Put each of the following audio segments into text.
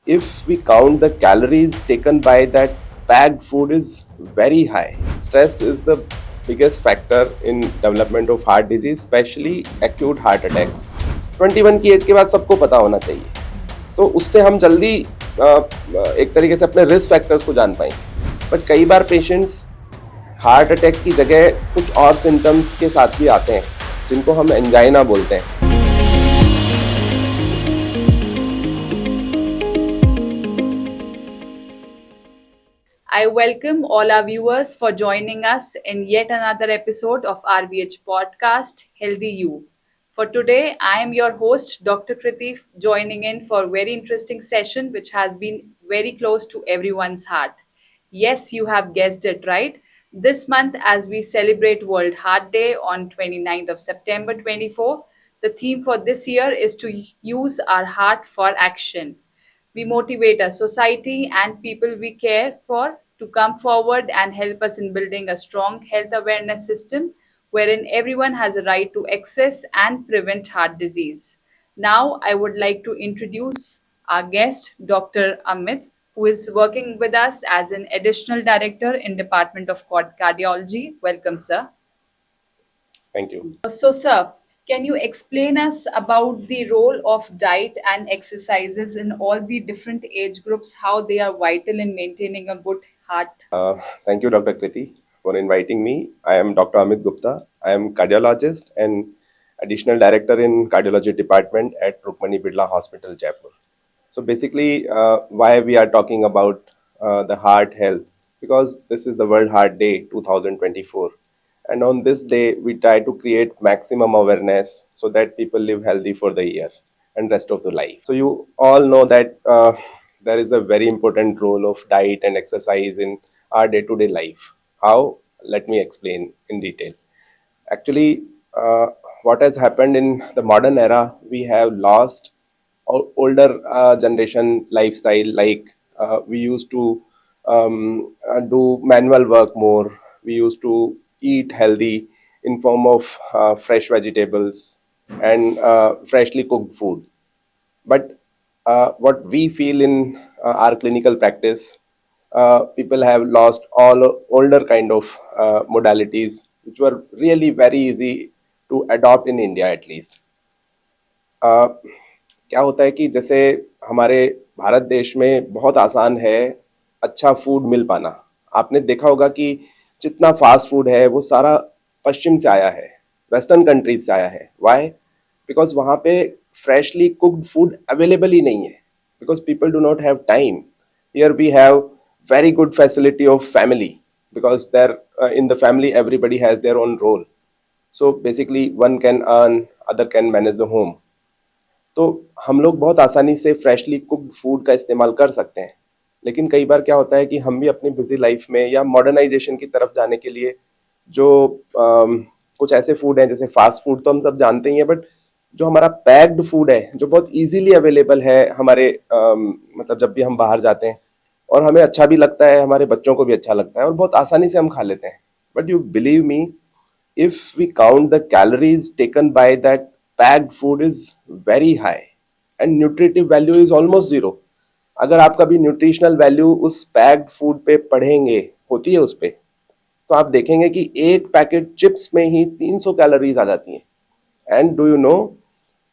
if we count the calories taken by that packed food is very high. Stress is the biggest factor in development of heart disease, especially acute heart attacks. 21 की as के बाद सबको पता होना चाहिए, तो उससे हम जल्दी एक तरीके से अपने रिस्क फैक्टर्स को जान पाएंगे. बट कई बार पेशेंट्स हार्ट अटैक की जगह कुछ और सिम्टम्स के साथ भी आते हैं, जिनको हम एंजाइना बोलते हैं. I welcome all our viewers for joining us in yet another episode of RBH podcast, Healthy You. For today, I am your host, Dr. Kriti, joining in for a very interesting session which has been very close to everyone's heart. Yes, you have guessed it right. This month, as we celebrate World Heart Day on 29th of September 24, the theme for this year is to use our heart for action. We motivate our society and people we care for to come forward and help us in building a strong health awareness system wherein everyone has a right to access and prevent heart disease. Now, I would like to introduce our guest, Dr. Amit, who is working with us as an additional director in Department of Cardiology. Welcome, sir. Thank you. So, sir, can you explain us about the role of diet and exercises in all the different age groups, how they are vital in maintaining a good heart? Thank you, Dr. Kriti, for inviting me. I am Dr. Amit Gupta. I am cardiologist and additional director in cardiology department at Rukmani Birla Hospital, Jaipur. So basically, why we are talking about the heart health? Because this is the World Heart Day 2024. And on this day, we try to create maximum awareness so that people live healthy for the year and rest of the life. So you all know that there is a very important role of diet and exercise in our day-to-day life. How? Let me explain in detail. Actually, what has happened in the modern era, we have lost older generation lifestyle. Like we used to do manual work more. We used to eat healthy in form of fresh vegetables and freshly cooked food. But what we feel in our clinical practice, people have lost all older kind of modalities, which were really very easy to adopt in India at least. क्या होता है कि जैसे हमारे भारत देश में बहुत आसान है अच्छा फूड मिल पाना. आपने देखा होगा कि जितना फास्ट फूड है वो सारा पश्चिम से आया है, वेस्टर्न कंट्रीज से आया है. वाई? बिकॉज वहाँ पे freshly cooked food अवेलेबल ही नहीं है, because people do not have time. Here we have very good facility of family, because there in the family everybody has their own role. So basically one can earn, other can manage the home. तो हम लोग बहुत आसानी से freshly cooked food का इस्तेमाल कर सकते हैं. लेकिन कई बार क्या होता है कि हम भी अपनी बिजी लाइफ में या मॉडर्नाइजेशन की तरफ जाने के लिए जो कुछ ऐसे फूड हैं, जैसे फास्ट फूड तो हम सब जानते ही हैं, बट जो हमारा पैक्ड फूड है जो बहुत इजीली अवेलेबल है हमारे मतलब जब भी हम बाहर जाते हैं, और हमें अच्छा भी लगता है, हमारे बच्चों को भी अच्छा लगता है और बहुत आसानी से हम खा लेते हैं. But you believe me, if we count the calories taken by that packed food is very high and nutritive value is almost zero. अगर आप कभी न्यूट्रिशनल वैल्यू उस पैक्ड फूड पे पढ़ेंगे, होती है उस पे, तो आप देखेंगे कि एक पैकेट चिप्स में ही 300 कैलोरीज आ जाती हैं. And do you know,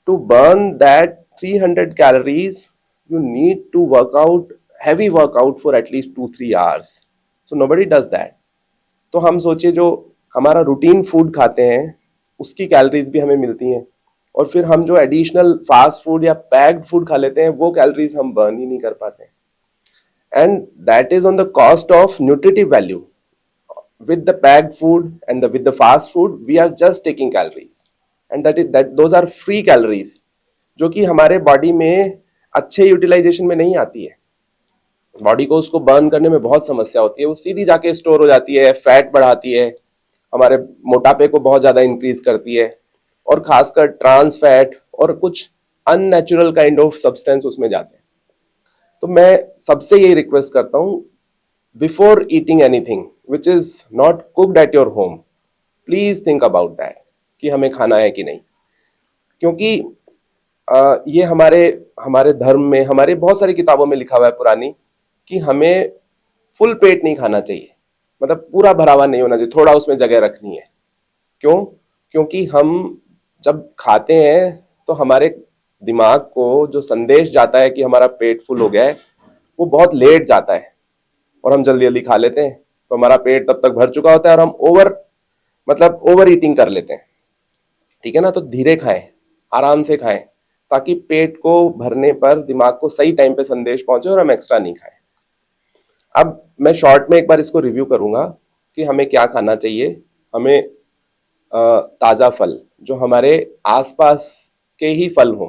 to burn that 300 calories you need to work out heavy workout for at least 2-3 hours. So nobody does that. तो हम सोचिए जो हमारा रूटीन फूड खाते हैं उसकी कैलोरीज भी हमें मिलती हैं, और फिर हम जो एडिशनल फास्ट फूड या पैक्ड फूड खा लेते हैं वो कैलोरीज हम बर्न ही नहीं कर पाते. And that is on the cost of nutritive value. with the packed food and with the fast food, we are just taking calories, and that those are free calories जो कि हमारे body में अच्छे utilisation में नहीं आती है. Body को उसको बर्न करने में बहुत समस्या होती है, वो सीधी जाके स्टोर हो जाती है, फैट बढ़ाती है, हमारे मोटापे को बहुत ज़्यादा इंक्रीज करती है, और खासकर ट्रांस फैट और कुछ अननेचुरल काइंड ऑफ सब्सटेंस उसमें जाते हैं. तो मैं सबसे यही रिक्वेस्ट करता हूँ, before eating anything which is not cooked at your home, please think about that कि हमें खाना है कि नहीं. क्योंकि ये हमारे हमारे धर्म में, हमारे बहुत सारी किताबों में लिखा हुआ है पुरानी, कि हमें फुल पेट नहीं खाना चाहिए, मतलब पूरा भरा हुआ नहीं होना चाहिए, थोड़ा उसमें जगह रखनी है। क्यों? क्योंकि हम जब खाते हैं तो हमारे दिमाग को जो संदेश जाता है कि हमारा पेट फुल हो गया है, वो बहुत लेट जाता है और हम जल्दी जल्दी खा लेते हैं, तो हमारा पेट तब तक भर चुका होता है और हम ओवर ईटिंग कर लेते हैं। ठीक है ना? तो धीरे खाएं, आराम से खाएं, ताकि पेट को भरने पर दिमाग को सही टाइम पे संदेश पहुंचे और हम एक्स्ट्रा नहीं खाएं। अब मैं शॉर्ट में एक बार इसको रिव्यू करूंगा कि हमें क्या खाना चाहिए। हमें ताजा फल, जो हमारे आसपास के ही फल हो,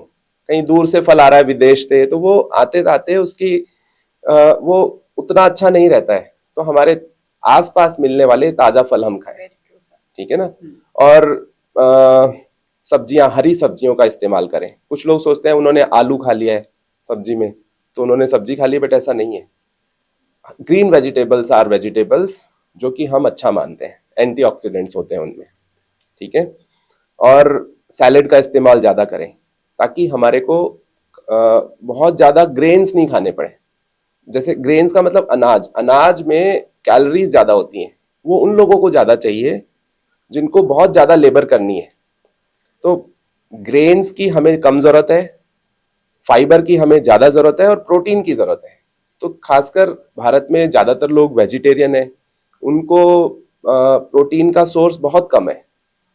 कहीं दूर से फल आ रहा है विदेश से, तो वो आते आते उसकी वो उतना अच्छा नहीं रहता है, तो हमारे आसपास मिलने वाले ताजा फल हम खाएं। ठीक है ना? और सब्जियां, हरी सब्जियों का इस्तेमाल करें। कुछ लोग सोचते हैं उन्होंने आलू खा लिया है सब्जी में, तो उन्होंने सब्जी खा ली, बट ऐसा नहीं है। ग्रीन वेजिटेबल्स आर वेजिटेबल्स जो कि हम अच्छा मानते हैं, एंटीऑक्सीडेंट्स होते हैं उनमें। ठीक है? और सैलेड का इस्तेमाल ज़्यादा करें, ताकि हमारे को बहुत ज़्यादा ग्रेन्स नहीं खाने पड़े। जैसे ग्रेन्स का मतलब अनाज, अनाज में कैलोरीज ज़्यादा होती हैं, वो उन लोगों को ज़्यादा चाहिए जिनको बहुत ज़्यादा लेबर करनी है। तो ग्रेन्स की हमें कम ज़रूरत है, फाइबर की हमें ज़्यादा ज़रूरत है, और प्रोटीन की ज़रूरत है। तो खासकर भारत में ज़्यादातर लोग वेजिटेरियन है, उनको प्रोटीन का सोर्स बहुत कम है।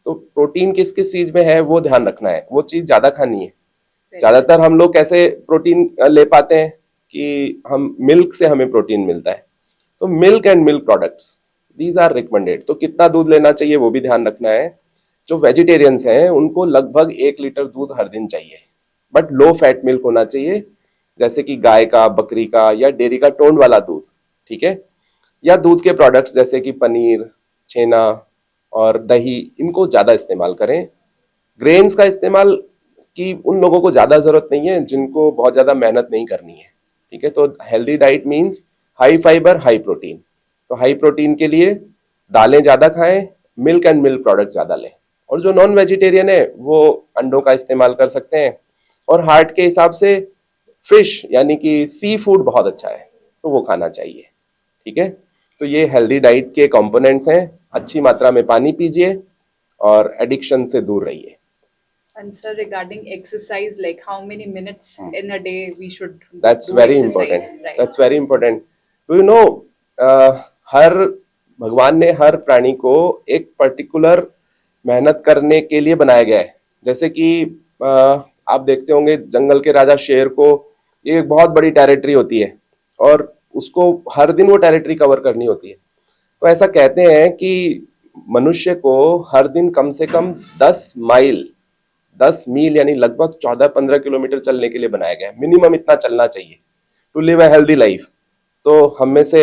तो प्रोटीन किस किस चीज़ में है वो ध्यान रखना है, वो चीज़ ज़्यादा खानी है। ज़्यादातर हम लोग कैसे प्रोटीन ले पाते हैं कि हम मिल्क से हमें प्रोटीन मिलता है, तो milk and milk products these are recommended. तो कितना दूध लेना चाहिए वो भी ध्यान रखना है। जो वेजिटेरियंस हैं उनको लगभग 1 लीटर दूध हर दिन चाहिए, बट लो फैट मिल्क होना चाहिए, जैसे कि गाय का, बकरी का या डेयरी का टोंड वाला दूध। ठीक है? या दूध के प्रोडक्ट्स जैसे कि पनीर, छेना और दही, इनको ज़्यादा इस्तेमाल करें। ग्रेन्स का इस्तेमाल की उन लोगों को ज़्यादा ज़रूरत नहीं है जिनको बहुत ज़्यादा मेहनत नहीं करनी है। ठीक है? तो healthy diet means high fibre, high protein. तो हाई प्रोटीन के लिए दालें ज़्यादा खाएं, मिल्क एंड मिल्क प्रोडक्ट ज़्यादा लें। और जो नॉन वेजिटेरियन है वो अंडों का इस्तेमाल कर सकते हैं। और हार्ट के हिसाब से फिश यानी कि सी फूड बहुत अच्छा है, तो वो खाना चाहिए। ठीक है? तो ये हेल्दी डाइट के कंपोनेंट्स हैं। अच्छी मात्रा में पानी पीजिए और एडिक्शन से दूर रहिए। And sir, regarding exercise, like how many minutes in a day we should That's do very exercise, important. right? That's very important. Do you know, हर भगवान ने हर प्राणी को एक पर्टिकुलर मेहनत करने के लिए बनाया गया है। जैसे कि आप देखते होंगे जंगल के राजा शेर को एक बहुत बड़ी टेरिटरी होती है और उसको हर दिन वो टेरिटरी कवर करनी होती है। तो ऐसा कहते हैं कि मनुष्य को हर दिन कम से कम 10 मील यानी लगभग 14-15 किलोमीटर चलने के लिए बनाया गया है। मिनिमम इतना चलना चाहिए to live a healthy life. तो हम में से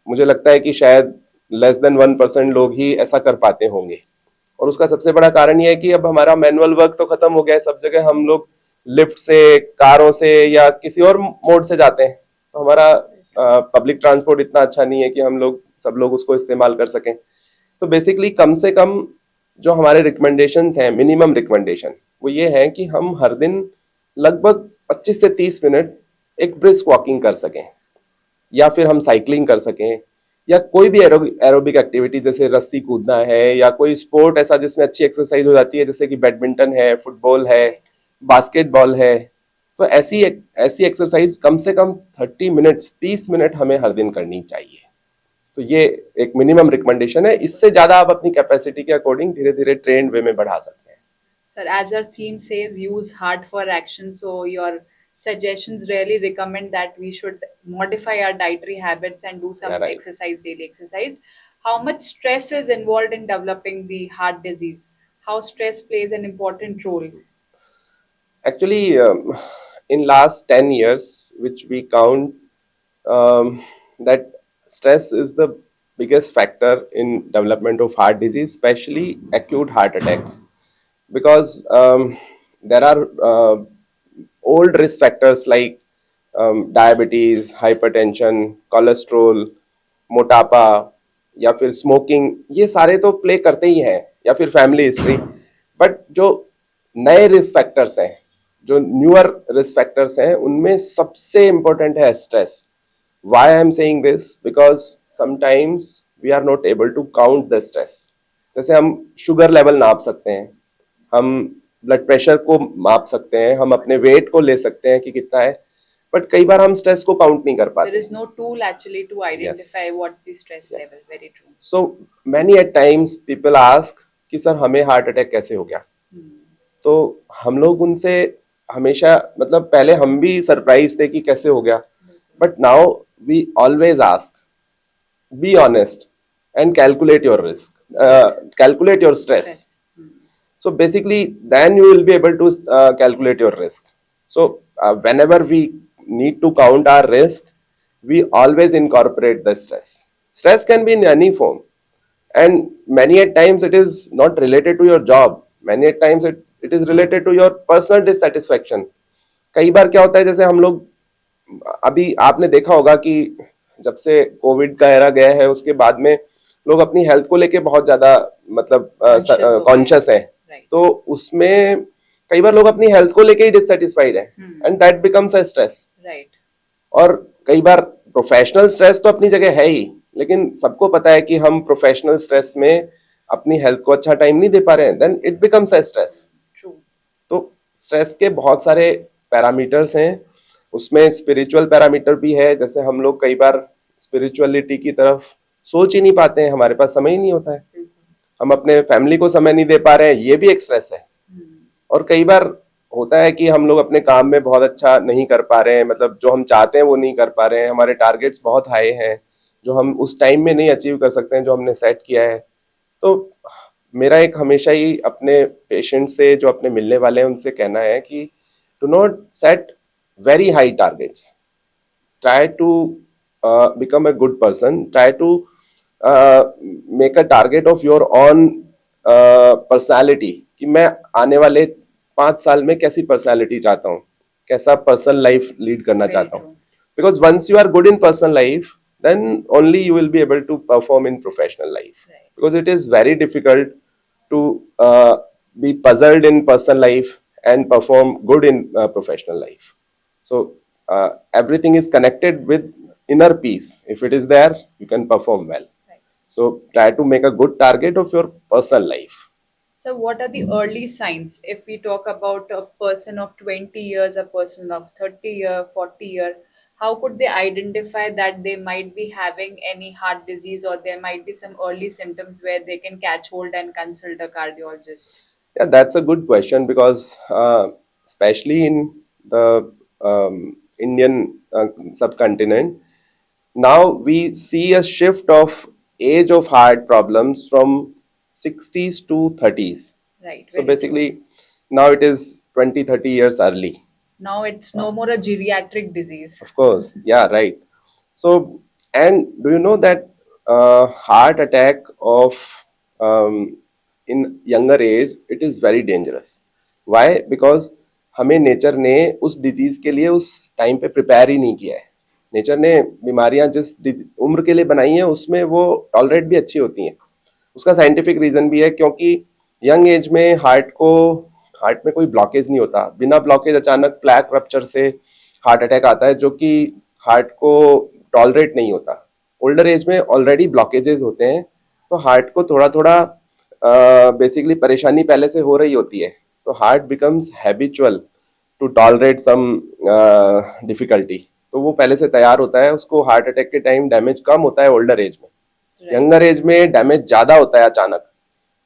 मुझे लगता है कि शायद लेस देन 1% लोग ही ऐसा कर पाते होंगे। और उसका सबसे बड़ा कारण यह है कि अब हमारा मैनुअल वर्क तो खत्म हो गया है, सब जगह हम लोग लिफ्ट से, कारों से या किसी और मोड से जाते हैं। तो हमारा पब्लिक ट्रांसपोर्ट इतना अच्छा नहीं है कि हम लोग सब लोग उसको इस्तेमाल कर सकें। तो बेसिकली कम से कम जो हमारे रिकमेंडेशंस हैं, मिनिमम रिकमेंडेशन, वो ये है कि हम हर दिन लगभग 25 से 30 मिनट एक ब्रिस्क वॉकिंग कर सकें, या फिर हम साइकिलिंग कर सकें, या कोई भी एरोबिक एक्टिविटी जैसे रस्सी कूदना है या कोई स्पोर्ट ऐसा जिसमें अच्छी एक्सरसाइज हो जाती है, जैसे कि बैडमिंटन है, फुटबॉल है, बास्केटबॉल है। तो ऐसी ऐसी एक्सरसाइज कम से कम 30 मिनट हमें हर दिन करनी चाहिए। तो ये एक मिनिमम रिकमेंडेशन है। इससे ज्यादा आप अपनी कैपेसिटी के अकॉर्डिंग धीरे धीरे ट्रेंड वे में बढ़ा सकते हैं। Sir, as our theme says, use heart for action. So your suggestions really recommend that we should modify our dietary habits and do some Yeah, right. exercise, daily exercise. How much stress is involved in developing the heart disease? How stress plays an important role? Actually, in last 10 years, which we count, that stress is the biggest factor in development of heart disease, especially acute heart attacks, because there are old risk factors like diabetes, hypertension, cholesterol, मोटापा या फिर smoking, ये सारे तो play करते ही हैं, या फिर फैमिली हिस्ट्री। बट जो नए रिस्क फैक्टर्स हैं जो न्यूअर रिस्क फैक्टर्स हैं उनमें सबसे इम्पोर्टेंट है stress. Why I am saying this? Because sometimes we are not able to count the stress. जैसे हम शुगर लेवल नाप सकते हैं, हम ब्लड प्रेशर को माप सकते हैं, हम अपने वेट को ले सकते हैं कि कितना है, बट कई बार हम स्ट्रेस को काउंट नहीं कर There पाते. is no tool actually to identify Yes. what's the stress Yes. level. Very true. So many at times people ask कि सर हमें हार्ट अटैक कैसे हो गया. तो हम लोग उनसे हमेशा मतलब पहले हम भी सरप्राइज थे कि कैसे हो गया, but now we always ask, be honest and calculate your risk, calculate your stress. So basically then you will be able to calculate your risk. So whenever we need to count our risk, we always incorporate the stress can be in any form, and many at times it is not related to your job, many at times it is related to your personal dissatisfaction. कई बार क्या होता है, जैसे हम लोग अभी आपने देखा होगा कि जब से कोविड का एरा गया है उसके बाद में लोग अपनी हेल्थ को लेके बहुत ज्यादा मतलब कॉन्शियस हैं. तो उसमें कई बार लोग अपनी हेल्थ को लेके ही डिससेटिस्फाइड हैं, and that becomes a stress. और कई बार प्रोफेशनल स्ट्रेस तो अपनी जगह है ही, लेकिन सबको पता है कि हम प्रोफेशनल स्ट्रेस में अपनी हेल्थ को अच्छा टाइम नहीं दे पा रहे हैं, then it becomes a stress. तो स्ट्रेस के बहुत सारे पैरामीटर्स हैं, उसमें स्पिरिचुअल पैरामीटर भी है. जैसे हम लोग कई बार स्पिरिचुअलिटी की तरफ सोच ही नहीं पाते हैं, हमारे पास समय ही नहीं होता है, हम अपने फैमिली को समय नहीं दे पा रहे हैं, ये भी एक स्ट्रेस है. और कई बार होता है कि हम लोग अपने काम में बहुत अच्छा नहीं कर पा रहे हैं, मतलब जो हम चाहते हैं वो नहीं कर पा रहे हैं, हमारे टारगेट्स बहुत हाई हैं जो हम उस टाइम में नहीं अचीव कर सकते हैं जो हमने सेट किया है. तो मेरा एक हमेशा ही अपने पेशेंट से, जो अपने मिलने वाले हैं, उनसे कहना है कि do not set very high targets. Try to become a good person. Try to make a target of your own personality. कि मैं आने वाले 5 साल में कैसी पर्सनालिटी चाहता हूँ, कैसा पर्सनल लाइफ लीड करना चाहता हूँ. Because once you are good in personal life, then only you will be able to perform in professional life. Because it is very difficult to be puzzled in personal life and perform good in professional life. So everything is connected with inner peace. If it is there, you can perform well. So try to make a good target of your personal life. So what are the early signs if we talk about a person of 20 years, a person of 30 year, 40 year? How could they identify that they might be having any heart disease, or there might be some early symptoms where they can catch hold and consult a cardiologist? Yeah, that's a good question, because especially in the Indian subcontinent, now we see a shift of age of heart problems from 60s to 30s. Right. So basically now it is 20-30 years early. Now it's no more a geriatric disease. Of course, yeah, right. So, and do you know that heart attack of in younger age, it is very dangerous. Why? Because हमें nature ने उस disease के लिए उस time पे prepare ही नहीं किया है. नेचर ने बीमारियां जिस उम्र के लिए बनाई हैं उसमें वो टॉलरेट भी अच्छी होती हैं. उसका साइंटिफिक रीजन भी है, क्योंकि यंग एज में हार्ट में कोई ब्लॉकेज नहीं होता. बिना ब्लॉकेज अचानक प्लैक रप्चर से हार्ट अटैक आता है, जो कि हार्ट को टॉलरेट नहीं होता. ओल्डर एज में ऑलरेडी ब्लॉकेजेस होते हैं, तो हार्ट को थोड़ा थोड़ा बेसिकली परेशानी पहले से हो रही होती है, तो heart becomes habitual to tolerate some difficulty. तो वो पहले से तैयार होता है, उसको हार्ट अटैक के टाइम डैमेज कम होता है ओल्डर एज में. यंगर एज में डैमेज ज्यादा होता है अचानक,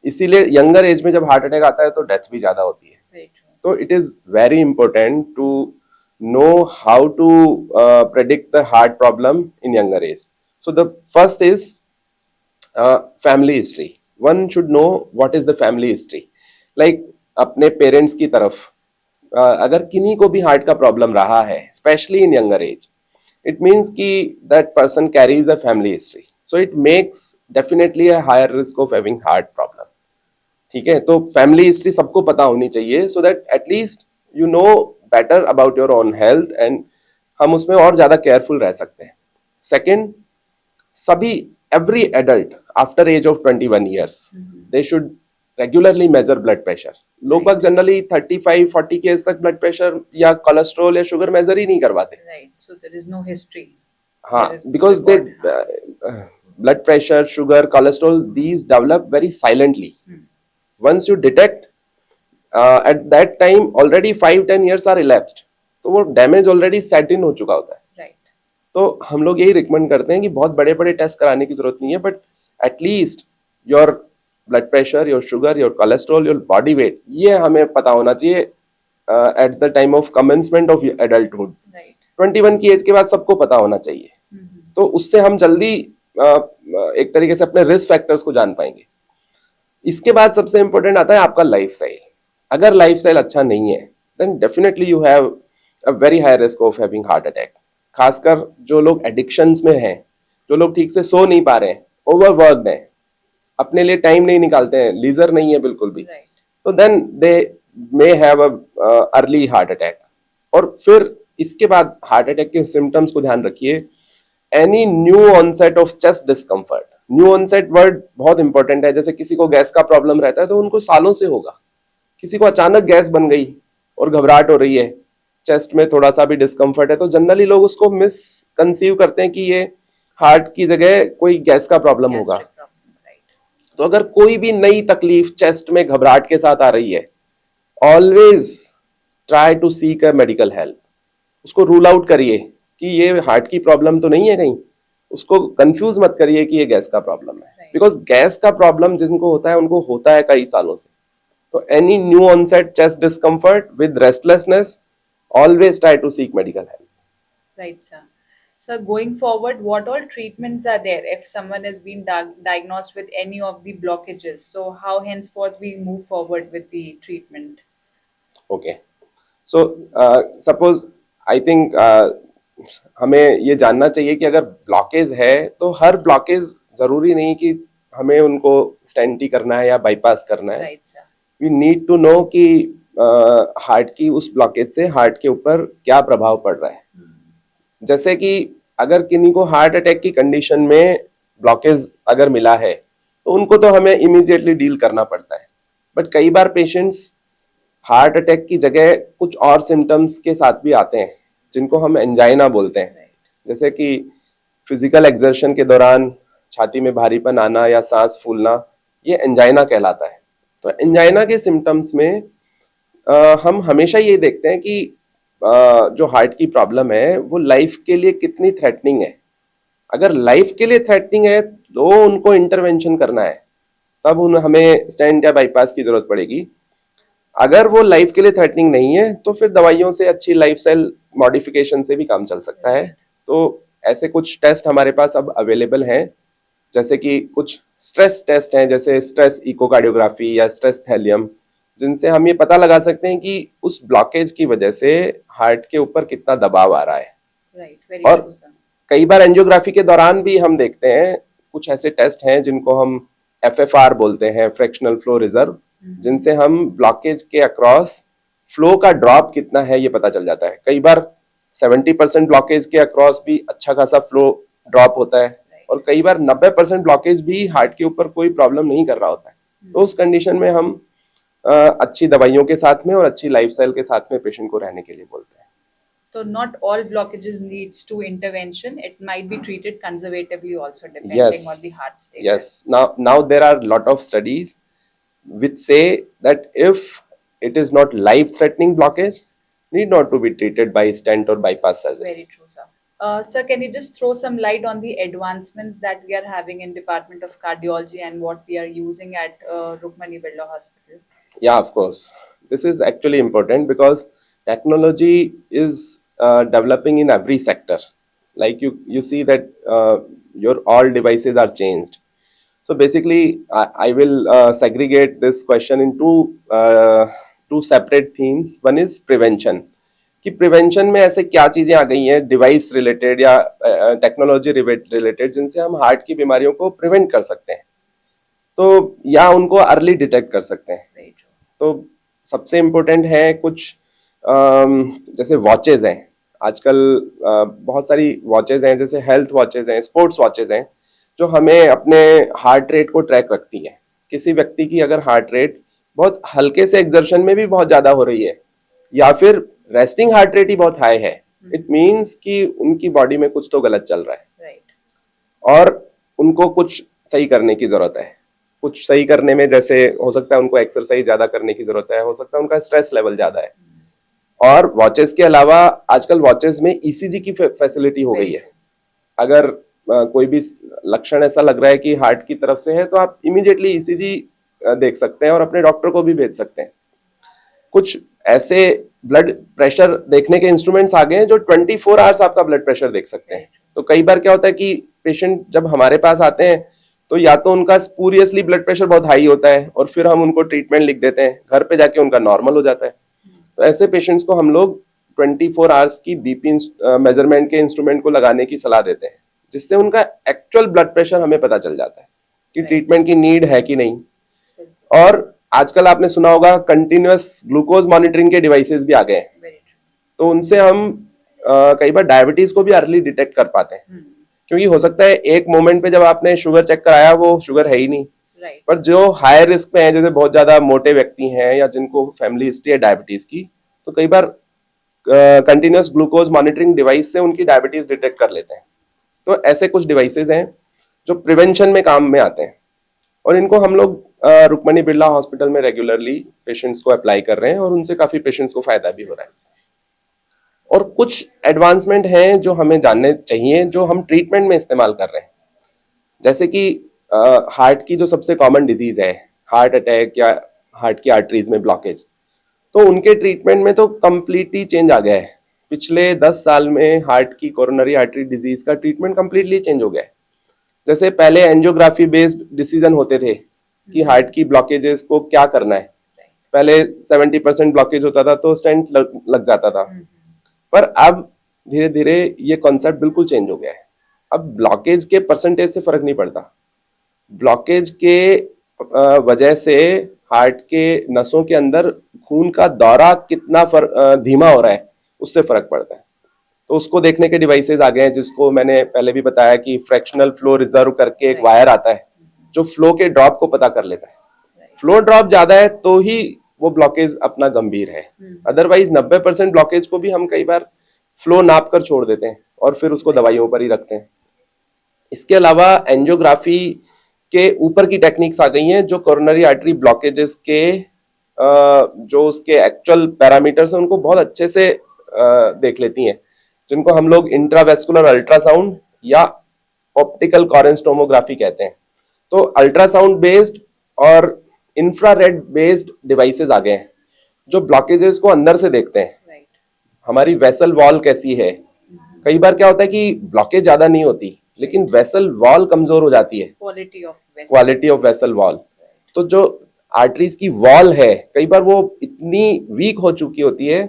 इसीलिए यंगर एज में जब हार्ट अटैक आता है तो डेथ भी ज्यादा होती है. तो it is very important to know how to predict the heart problem in younger age. So the first is family history. One should know what is the family history. Like अपने parents की तरफ अगर किन्हीं को भी heart का problem रहा है, specially in younger age, it means कि that person carries a family history. So it makes definitely a higher risk of having heart problem. ठीक है, तो फैमिली हिस्ट्री सबको पता होनी चाहिए, so that at least you know better about your own health, and हम उसमें और ज्यादा केयरफुल रह सकते हैं. सेकेंड, सभी every adult after age of 21 years, they should regularly measure blood pressure. लोग बाग जनरली 35-40 की एज तक ब्लड प्रेशर या कोलेस्ट्रॉल या शुगर मेजर ही नहीं करवाते। Right. So there is no history. हाँ, There is no because they record. blood pressure, sugar, cholesterol, these develop very silently. Once you detect, at that time already 5-10 years are elapsed, तो वो damage already set इन हो चुका होता है। Right. तो हम लोग यही रिकमेंड करते हैं कि बहुत बड़े बड़े टेस्ट कराने की जरूरत नहीं है, but at least your blood pressure, your sugar, your cholesterol, your body weight, ये हमें पता होना चाहिए at the time of commencement of adulthood. Right. 21 की एज के बाद सबको पता होना चाहिए, तो उससे हम जल्दी एक तरीके से अपने रिस्क फैक्टर्स को जान पाएंगे। इसके बाद सबसे इंपॉर्टेंट आता है आपका लाइफस्टाइल। अगर लाइफस्टाइल अच्छा नहीं है then definitely you have a very high risk of having heart attack. खासकर जो लोग एडिक्शंस में हैं, जो लोग ठीक से सो नहीं पा रहे हैं, ओवरवर्क्ड हैं, अपने लिए टाइम नहीं निकालते हैं, लीजर नहीं है बिल्कुल भी, Right. तो then they may have a early heart attack. और फिर इसके बाद हार्ट अटैक के सिम्टम्स को ध्यान रखिए। Any new onset of chest discomfort, new onset word बहुत इंपॉर्टेंट है। जैसे किसी को गैस का प्रॉब्लम रहता है तो उनको सालों से होगा, किसी को अचानक गैस बन गई और घबराहट हो रही है, चेस्ट में थोड़ा सा भी डिस्कम्फर्ट है, तो जनरली लोग उसको मिसकंसीव करते हैं कि ये हार्ट की जगह कोई गैस का प्रॉब्लम होगा। Gastric problem. Right. तो अगर कोई भी नई तकलीफ चेस्ट में घबराहट के साथ आ रही है, always try to seek a medical help. उसको रूल आउट करिए कि ये हार्ट की प्रॉब्लम तो नहीं है कहीं, उसको कंफ्यूज मत करिए कि ये गैस का प्रॉब्लम है, Right. बिकॉज गैस का प्रॉब्लम जिनको होता है उनको होता है कई सालों से। तो any new onset chest discomfort with restlessness, always try to seek medical help. Right, sir. So going forward, what all treatments are there if someone has been diagnosed with any of the blockages? So how henceforth we move forward with the treatment? Okay, so suppose I think हमें ये जानना चाहिए कि अगर blockage है तो हर blockage जरूरी नहीं कि हमें उनको स्टेंट ही करना है या बाईपास करना है। Right, sir. We need to know कि हार्ट की उस ब्लॉकेज से हार्ट के ऊपर क्या प्रभाव पड़ रहा है। जैसे कि अगर किन्हीं को हार्ट अटैक की कंडीशन में ब्लॉकेज अगर मिला है तो उनको तो हमें इमीडिएटली डील करना पड़ता है, बट कई बार पेशेंट्स हार्ट अटैक की जगह कुछ और सिम्टम्स के साथ भी आते हैं जिनको हम एंजाइना बोलते हैं। Right. जैसे कि फिजिकल एक्सर्शन के दौरान छाती में भारीपन आना या सांस फूलना, ये एंजाइना कहलाता है। तो एंजाइना के सिम्टम्स में हम हमेशा ये देखते हैं कि जो हार्ट की प्रॉब्लम है वो लाइफ के लिए कितनी थ्रेटनिंग है। अगर लाइफ के लिए थ्रेटनिंग है तो उनको इंटरवेंशन करना है, तब हमें स्टेंट या बाईपास की जरूरत पड़ेगी। अगर वो लाइफ के लिए थ्रेटनिंग नहीं है तो फिर दवाइयों से, अच्छी लाइफस्टाइल मॉडिफिकेशन से भी काम चल सकता है। तो ऐसे कुछ टेस्ट हमारे पास अब अवेलेबल हैं, जैसे कि कुछ स्ट्रेस टेस्ट हैं, जैसे स्ट्रेस इकोकार्डियोग्राफी या स्ट्रेस थैलियम, जिनसे हम ये पता लगा सकते हैं कि उस ब्लॉकेज की वजह से हार्ट के ऊपर कितना दबाव आ रहा है। Right. Very और true, sir. कई बार एंजियोग्राफी के दौरान भी हम देखते हैं कुछ ऐसे टेस्ट हैं जिनको हम FFR बोलते हैं, फ्रैक्शनल फ्लो रिजर्व, जिनसे हम ब्लॉकेज के अक्रॉस फ्लो का ड्रॉप कितना है ये पता चल जाता है। कई बार 70% ब्लॉकेज के अक्रॉस भी अच्छा खासा फ्लो ड्रॉप होता है, और कई बार 90% ब्लॉकेज भी हार्ट के ऊपर कोई प्रॉब्लम नहीं कर रहा होता है। तो उस कंडीशन में हम अच्छी दवाइयों के साथ में और अच्छी लाइफस्टाइल के साथ में पेशेंट को रहने के लिए बोलते हैं। So not all blockages needs to intervention. It might be treated conservatively also depending Yes, on the heart status. yes. Now there are lot of studies which say that if it is not life-threatening blockage, need not to be treated by stent or bypass surgery. Very true, sir. Sir, can you just throw some light on the advancements that we are having in Department of Cardiology and what we are using at Rukmani Birla Hospital? Yeah, of course. This is actually important because technology is developing in every sector. Like you see that your all devices are changed. So basically, I will segregate this question into two separate themes. One is prevention. कि prevention में ऐसे क्या चीजें आ गई हैं device related या technology related जिनसे हम हार्ट की बीमारियों को प्रिवेंट कर सकते हैं, तो या उनको अर्ली डिटेक्ट कर सकते हैं। Very true. तो सबसे इम्पोर्टेंट है कुछ जैसे वॉचेज हैं आजकल, बहुत सारी वॉचेज हैं, जैसे हेल्थ वॉचेज हैं, स्पोर्ट्स वॉचेज हैं, जो हमें अपने हार्ट रेट को ट्रैक रखती हैं। किसी व्यक्ति की अगर हार्ट रेट बहुत हल्के से एक्सर्शन में भी बहुत ज्यादा हो रही है या फिर रेस्टिंग हार्ट रेट ही बहुत हाई है, इट मीन्स कि उनकी बॉडी में कुछ तो गलत चल रहा है राइट और उनको कुछ सही करने की जरूरत है। कुछ सही करने में जैसे हो सकता है उनको एक्सरसाइज ज्यादा करने की जरूरत है, हो सकता है उनका स्ट्रेस लेवल ज्यादा है। और वॉचेस के अलावा आजकल वॉचेस में ईसीजी की फैसिलिटी हो गई है। अगर कोई भी लक्षण ऐसा लग रहा है कि हार्ट की तरफ से है तो आप इमीडिएटली ईसीजी देख सकते हैं और अपने डॉक्टर को भी भेज सकते हैं। कुछ ऐसे ब्लड प्रेशर देखने के इंस्ट्रूमेंट्स आ गए हैं जो 24 आवर्स आपका ब्लड प्रेशर देख सकते हैं। तो कई बार क्या होता है कि पेशेंट जब हमारे पास आते हैं तो या तो उनका स्पूरियसली ब्लड प्रेशर बहुत हाई होता है और फिर हम उनको ट्रीटमेंट लिख देते हैं, घर पे जाके उनका नॉर्मल हो जाता है। तो ऐसे पेशेंट्स को हम लोग 24 आवर्स की बीपी मेजरमेंट के इंस्ट्रूमेंट को लगाने की सलाह देते हैं, जिससे उनका एक्चुअल ब्लड प्रेशर हमें पता चल जाता है कि ट्रीटमेंट की नीड है कि नहीं। और आजकल आपने सुना होगा कंटिन्यूअस ग्लूकोज मॉनिटरिंग के डिवाइसेस भी आ गए हैं, तो उनसे हम कई बार डायबिटीज को भी अर्ली डिटेक्ट कर पाते हैं। क्योंकि हो सकता है एक मोमेंट पे जब आपने शुगर चेक कराया वो शुगर है ही नहीं, पर जो हाई रिस्क पे हैं, जैसे बहुत ज्यादा मोटे व्यक्ति हैं या जिनको फैमिली हिस्ट्री है डायबिटीज की, तो कई बार कंटिन्यूअस ग्लूकोज मॉनिटरिंग डिवाइस से उनकी डायबिटीज डिटेक्ट कर लेते हैं। तो ऐसे कुछ डिवाइसेस हैं जो प्रिवेंशन में काम में आते हैं और इनको हम लोग रुक्मणी बिरला हॉस्पिटल में रेगुलरली पेशेंट्स को अप्लाई कर रहे हैं और उनसे काफी पेशेंट्स को फायदा भी हो रहा है। और कुछ एडवांसमेंट हैं जो हमें जानने चाहिए जो हम ट्रीटमेंट में इस्तेमाल कर रहे हैं, जैसे कि हार्ट की जो सबसे कॉमन डिजीज है हार्ट अटैक या हार्ट की आर्टरीज में ब्लॉकेज, तो उनके ट्रीटमेंट में तो कंप्लीटली चेंज आ गया है। पिछले 10 साल में हार्ट की कोरोनरी आर्टरी डिजीज का ट्रीटमेंट कंप्लीटली चेंज हो गया है। जैसे पहले एंजियोग्राफी बेस्ड डिसीजन होते थे कि हार्ट की ब्लॉकेजेस को क्या करना है, पहले 70% ब्लॉकेज होता था तो स्टेंट लग जाता था, पर अब धीरे धीरे ये कॉन्सेप्ट बिल्कुल चेंज हो गया है। अब ब्लॉकेज के परसेंटेज से फर्क नहीं पड़ता, ब्लॉकेज के वजह से हार्ट के नसों के अंदर खून का दौरा कितना धीमा हो रहा है उससे फर्क पड़ता है। तो उसको देखने के डिवाइसेस आ गए हैं, जिसको मैंने पहले भी बताया कि फ्रैक्शनल फ्लो रिजर्व करके एक वायर आता है जो फ्लो के ड्रॉप को पता कर लेता है। फ्लो ड्रॉप ज्यादा है तो ही वो ब्लॉकेज अपना गंभीर है, अदरवाइज 90% ब्लॉकेज को भी हम कई बार फ्लो नाप कर छोड़ देते हैं और फिर उसको दवाइयों पर ही रखते हैं। इसके अलावा एंजियोग्राफी के ऊपर की टेक्निक्स आ गई हैं जो कोरोनरी आर्टरी ब्लॉकेजेस के जो उसके एक्चुअल पैरामीटर्स हैं उनको बहुत अच्छे से देख लेती हैं, जिनको हम लोग इंट्रावेस्कुलर अल्ट्रासाउंड या ऑप्टिकल कोहेरेंस टोमोग्राफी कहते हैं। तो अल्ट्रासाउंड बेस्ड और इंफ्रारेड बेस्ड डिवाइसेस आ गए हैं जो ब्लॉकेजेस को अंदर से देखते हैं। हमारी वेसल वॉल कैसी है, कई बार क्या होता है कि ब्लॉकेज ज्यादा नहीं होती लेकिन वेसल वॉल कमजोर हो जाती है, क्वालिटी ऑफ वेसल वॉल। तो जो आर्टरीज की वॉल है कई बार वो इतनी वीक हो चुकी होती है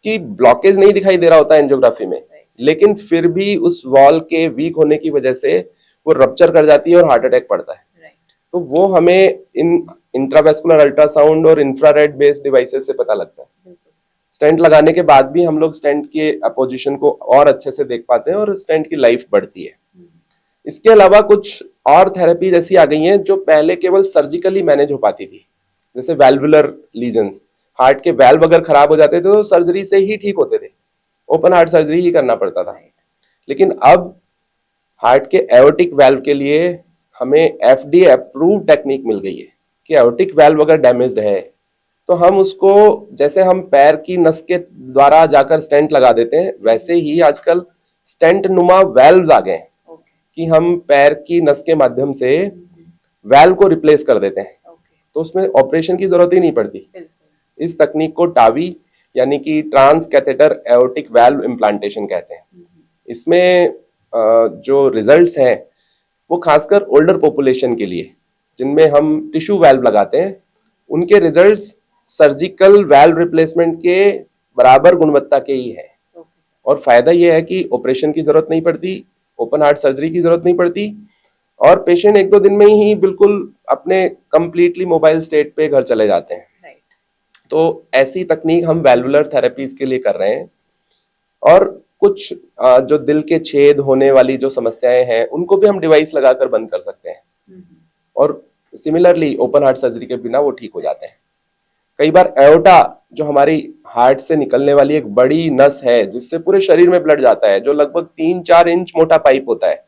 कि ब्लॉकेज नहीं दिखाई दे रहा होता है एंजियोग्राफी में, लेकिन फिर भी उस वॉल के वीक होने की वजह से वो रप्चर कर जाती है और हार्ट अटैक पड़ता है। तो वो हमें इन इंट्रावेस्कुलर अल्ट्रासाउंड और इंफ्रारेड बेस्ड डिवाइसेस से पता लगता है। स्टेंट लगाने के बाद भी हम लोग स्टेंट के अपोजिशन को और अच्छे से देख पाते हैं और स्टेंट की लाइफ बढ़ती है। इसके अलावा कुछ और थेरेपी जैसी आ गई हैं जो पहले केवल सर्जिकली मैनेज हो पाती थी, जैसे वैल्वुलर लीजन्स, हार्ट के वैल्व अगर खराब हो जाते थे तो सर्जरी से ही ठीक होते थे, ओपन हार्ट सर्जरी ही करना पड़ता था। लेकिन अब हार्ट के एओर्टिक वैल्व के लिए हमें एफडीए अप्रूव्ड टेक्निक मिल गई है कि एओर्टिक वैल्व अगर डैमेज्ड है तो हम उसको, जैसे हम पैर की नस के द्वारा जाकर स्टेंट लगा देते हैं, वैसे ही आजकल स्टेंट नुमा वैल्व्स आ गए हैं कि हम पैर की नस के माध्यम से वैल्व को रिप्लेस कर देते हैं। तो उसमें ऑपरेशन की जरूरत ही नहीं पड़ती। इस तकनीक को टावी यानी कि transcatheter aortic valve implantation कहते हैं। इसमें जो रिजल्ट्स हैं वो खासकर ओल्डर पॉपुलेशन के लिए, जिनमें हम टिश्यू वैल्व लगाते हैं, उनके रिजल्ट्स सर्जिकल वैल्व रिप्लेसमेंट के बराबर गुणवत्ता के ही है। और फायदा यह है कि ऑपरेशन की जरूरत नहीं पड़ती, ओपन हार्ट सर्जरी की जरूरत नहीं पड़ती और पेशेंट 1-2 दिन में ही बिल्कुल अपने कंप्लीटली मोबाइल स्टेट पे घर चले जाते हैं। तो ऐसी तकनीक हम वैल्वुलर थेरेपीज के लिए कर रहे हैं। और कुछ जो दिल के छेद होने वाली जो समस्याएं हैं उनको भी हम डिवाइस लगाकर बंद कर सकते हैं। और सिमिलरली ओपन हार्ट सर्जरी के बिना वो ठीक हो जाते हैं। कई बार एओर्टा जो हमारी हार्ट से निकलने वाली एक बड़ी नस है जिससे पूरे शरीर में ब्लड जाता है, जो लगभग 3-4 इंच मोटा पाइप होता है,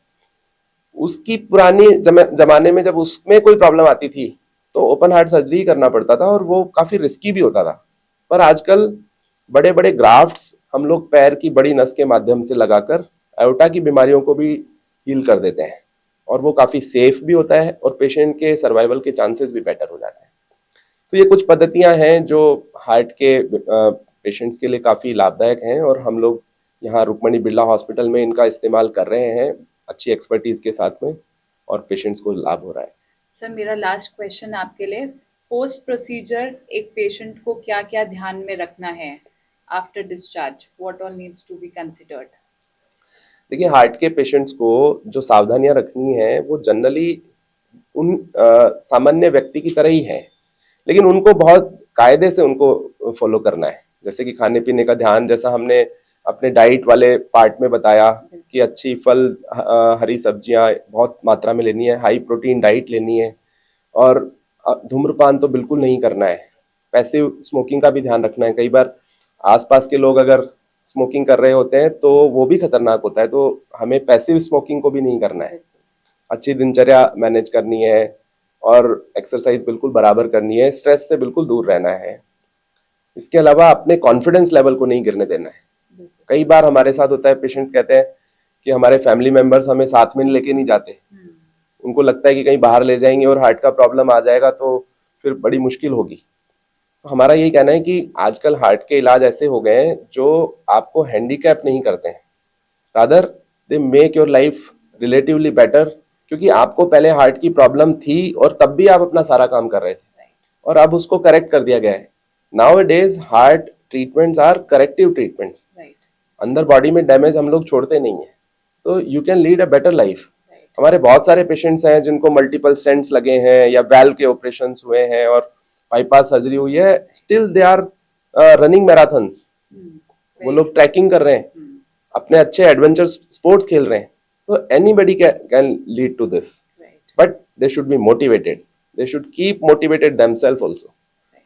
उसकी पुरानी जमाने में जब उसमें कोई प्रॉब्लम आती थी तो ओपन हार्ट सर्जरी करना पड़ता था और वो काफी रिस्की भी होता था। पर आजकल बड़े बड़े ग्राफ्ट्स हम लोग पैर की बड़ी नस के माध्यम से लगाकर एओर्टा की बीमारियों को भी हील कर देते हैं और वो काफी सेफ भी होता है और पेशेंट के सर्वाइवल के चांसेस भी बेटर हो जाते हैं। तो ये कुछ पद्धतियां हैं जो हार्ट के पेशेंट्स के लिए काफी लाभदायक हैं और हम लोग यहाँ रुक्मणी बिरला हॉस्पिटल में इनका इस्तेमाल कर रहे हैं अच्छी एक्सपर्टीज के साथ में और पेशेंट्स को लाभ हो रहा है। सर, मेरा लास्ट क्वेश्चन आपके लिए, पोस्ट प्रोसीजर एक पेशेंट को क्या क्या ध्यान में रखना है after discharge, what all needs to be considered? देखिए, हार्ट के पेशेंट्स को जो सावधानियां रखनी है वो जनरली उन सामान्य व्यक्ति की तरह ही है, लेकिन उनको बहुत कायदे से उनको फॉलो करना है। जैसे कि खाने पीने का ध्यान, जैसा हमने अपने डाइट वाले पार्ट में बताया कि अच्छी फल हरी सब्जियां बहुत मात्रा में लेनी है, हाई प्रोटीन डाइट लेनी है और धूम्रपान तो बिल्कुल नहीं करना है। पैसिव स्मोकिंग का भी ध्यान रखना है। कई बार आसपास के लोग अगर स्मोकिंग कर रहे होते हैं तो वो भी खतरनाक होता है, तो हमें पैसिव स्मोकिंग को भी नहीं करना है। अच्छी दिनचर्या मैनेज करनी है और एक्सरसाइज बिल्कुल बराबर करनी है, स्ट्रेस से बिल्कुल दूर रहना है। इसके अलावा अपने कॉन्फिडेंस लेवल को नहीं गिरने देना है। कई बार हमारे साथ होता है, पेशेंट्स कहते हैं कि हमारे फैमिली मेंबर्स हमें साथ में लेके नहीं जाते, उनको लगता है कि कहीं बाहर ले जाएंगे और हार्ट का प्रॉब्लम आ जाएगा तो फिर बड़ी मुश्किल होगी। तो हमारा यही कहना है कि आजकल हार्ट के इलाज ऐसे हो गए हैं जो आपको हैंडीकैप नहीं करते हैं, rather they make your life relatively better, क्योंकि आपको पहले हार्ट की प्रॉब्लम थी और तब भी आप अपना सारा काम कर रहे थे और अब उसको करेक्ट कर दिया गया है। Nowadays heart treatments are corrective treatments. अंदर बॉडी में डैमेज हम लोग छोड़ते नहीं है, तो you can lead a better life. हमारे बहुत सारे पेशेंट्स हैं जिनको मल्टीपल स्टेंट्स लगे हैं या वैल्व के ऑपरेशंस हुए हैं और बाईपास सर्जरी हुई है, still they are running marathons. वो लोग ट्रैकिंग कर रहे हैं, अपने अच्छे एडवेंचर स्पोर्ट्स खेल रहे हैं। तो anybody can lead to this, but they should be motivated, they should keep motivated themselves also.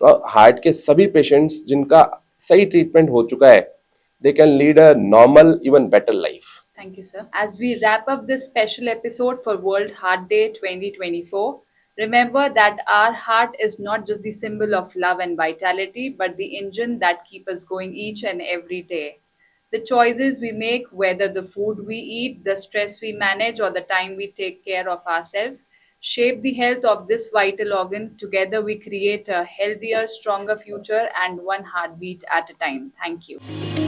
तो हार्ट के सभी पेशेंट्स जिनका सही ट्रीटमेंट हो चुका है, they can lead a normal, even better life. Thank you, sir. As we wrap up this special episode for World Heart Day 2024, remember that our heart is not just the symbol of love and vitality, but the engine that keeps us going each and every day. The choices we make, whether the food we eat, the stress we manage, or the time we take care of ourselves, shape the health of this vital organ. Together, we create a healthier, stronger future, and one heartbeat at a time. Thank you.